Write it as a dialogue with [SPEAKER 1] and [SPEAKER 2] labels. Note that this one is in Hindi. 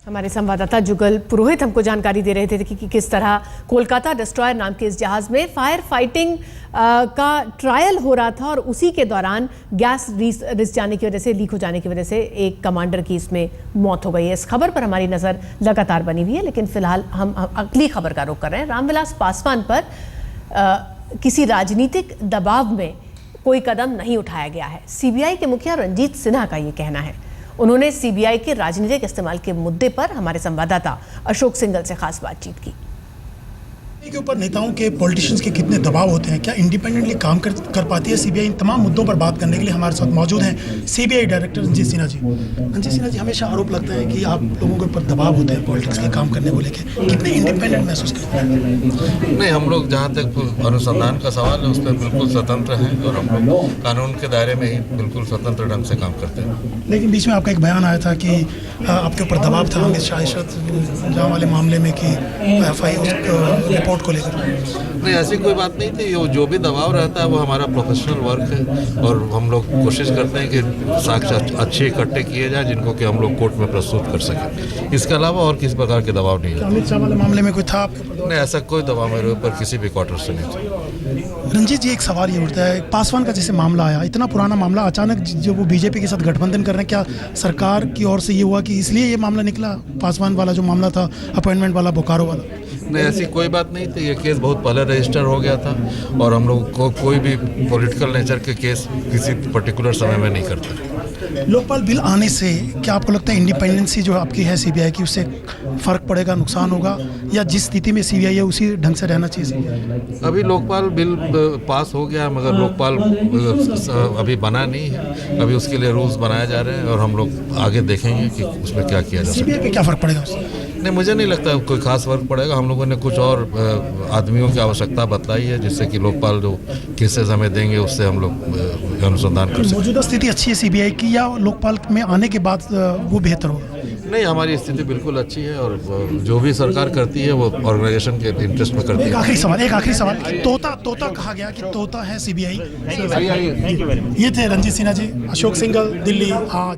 [SPEAKER 1] हमारे संवाददाता जुगल पुरोहित हमको जानकारी दे रहे थे कि किस तरह कोलकाता डिस्ट्रॉयर नाम के इस जहाज में फायर फाइटिंग का ट्रायल हो रहा था और उसी के दौरान गैस रिस जाने की वजह से, लीक हो जाने की वजह से एक कमांडर की इसमें मौत हो गई है। इस खबर पर हमारी नज़र लगातार बनी हुई है, लेकिन फिलहाल हम अगली खबर का रुख कर रहे हैं। रामविलास पासवान पर किसी राजनीतिक दबाव में कोई कदम नहीं उठाया गया है। सीबीआई के मुखिया रंजीत सिन्हा का ये कहना है। उन्होंने सीबीआई के राजनीतिक इस्तेमाल के मुद्दे पर हमारे संवाददाता अशोक सिंघल से खास बातचीत की।
[SPEAKER 2] के ऊपर नेताओं के, पॉलिटिशियंस के कितने दबाव होते हैं, क्या इंडिपेंडेंटली काम कर पाती है सीबीआई? इन तमाम मुद्दों पर बात करने के लिए हमारे साथ मौजूद हैं सीबीआई डायरेक्टर रंजीत सिन्हा जी। रंजीत सिन्हा जी, हमेशा आरोप लगता है कि आप लोगों के ऊपर दबाव होते हैं पॉलिटिक्स के काम करने को लेकर, कितने इंडिपेंडेंट महसूस करते हैं?
[SPEAKER 3] नहीं, हम लोग जहाँ तक अनुसंधान का सवाल है उस पर बिल्कुल स्वतंत्र हैं और हम लोग कानून के दायरे में ही बिल्कुल स्वतंत्र ढंग से काम करते हैं।
[SPEAKER 2] लेकिन बीच में आपका एक बयान आया था कि आपके ऊपर दबाव था अमित शाह जहाँ वाले मामले में कि एफआई रिपोर्ट को लेकर।
[SPEAKER 3] नहीं, ऐसी कोई बात नहीं थी। जो भी दबाव रहता है वो हमारा प्रोफेशनल वर्क है और हम लोग कोशिश करते हैं कि साक्ष्य अच्छे इकट्ठे किए जाए जिनको कि हम लोग कोर्ट में प्रस्तुत कर सकें। इसके अलावा और किसी प्रकार के दबाव नहीं है।
[SPEAKER 2] अमित शाह वाले मामले में कोई था?
[SPEAKER 3] नहीं, ऐसा कोई दबाव मेरे ऊपर किसी भी क्वार्टर से नहीं था।
[SPEAKER 2] रंजीत जी, एक सवाल ये उठता है, पासवान का जैसे मामला आया, इतना पुराना मामला, अचानक जो वो बीजेपी के साथ गठबंधन कर रहे हैं, क्या सरकार की ओर से ये हुआ कि इसलिए ये मामला निकला, पासवान वाला जो मामला था अपॉइंटमेंट वाला, बोकारो वाला?
[SPEAKER 3] नहीं, ऐसी कोई बात नहीं थी। ये केस बहुत पहले रजिस्टर हो गया था और हम लोग को कोई भी पॉलिटिकल नेचर के केस किसी पर्टिकुलर समय में नहीं करते।
[SPEAKER 2] लोकपाल बिल आने से क्या आपको लगता है इंडिपेंडेंसी जो आपकी है सीबीआई की, उससे फर्क पड़ेगा, नुकसान होगा, या जिस स्थिति में सीबीआई है उसी ढंग से रहना चाहिए?
[SPEAKER 3] अभी लोकपाल बिल पास हो गया मगर लोकपाल अभी बना नहीं है। अभी उसके लिए रूल्स बनाए जा रहे हैं और हम लोग आगे देखेंगे कि उसमें क्या किया जा सकता है।
[SPEAKER 2] सीबीआई पे क्या फर्क पड़ेगा उससे?
[SPEAKER 3] नहीं, मुझे नहीं लगता कोई खास फर्क पड़ेगा। हम लोगों ने कुछ और आदमियों की आवश्यकता बताई है जिससे कि लोकपाल जो केसेस हमें देंगे उससे हम लोग अनुसंधान कर सकते।
[SPEAKER 2] मौजूदा स्थिति अच्छी है सीबीआई की, या लोकपाल में आने के बाद वो बेहतर होगा?
[SPEAKER 3] नहीं, हमारी स्थिति बिल्कुल अच्छी है और जो भी सरकार करती है वो ऑर्गेनाइजेशन के इंटरेस्ट में करती है।
[SPEAKER 2] एक आखिरी सवाल, तोता कहा गया कि तोता है सीबीआई। ये थे रंजीत सिन्हा जी। अशोक सिंघल, दिल्ली आज।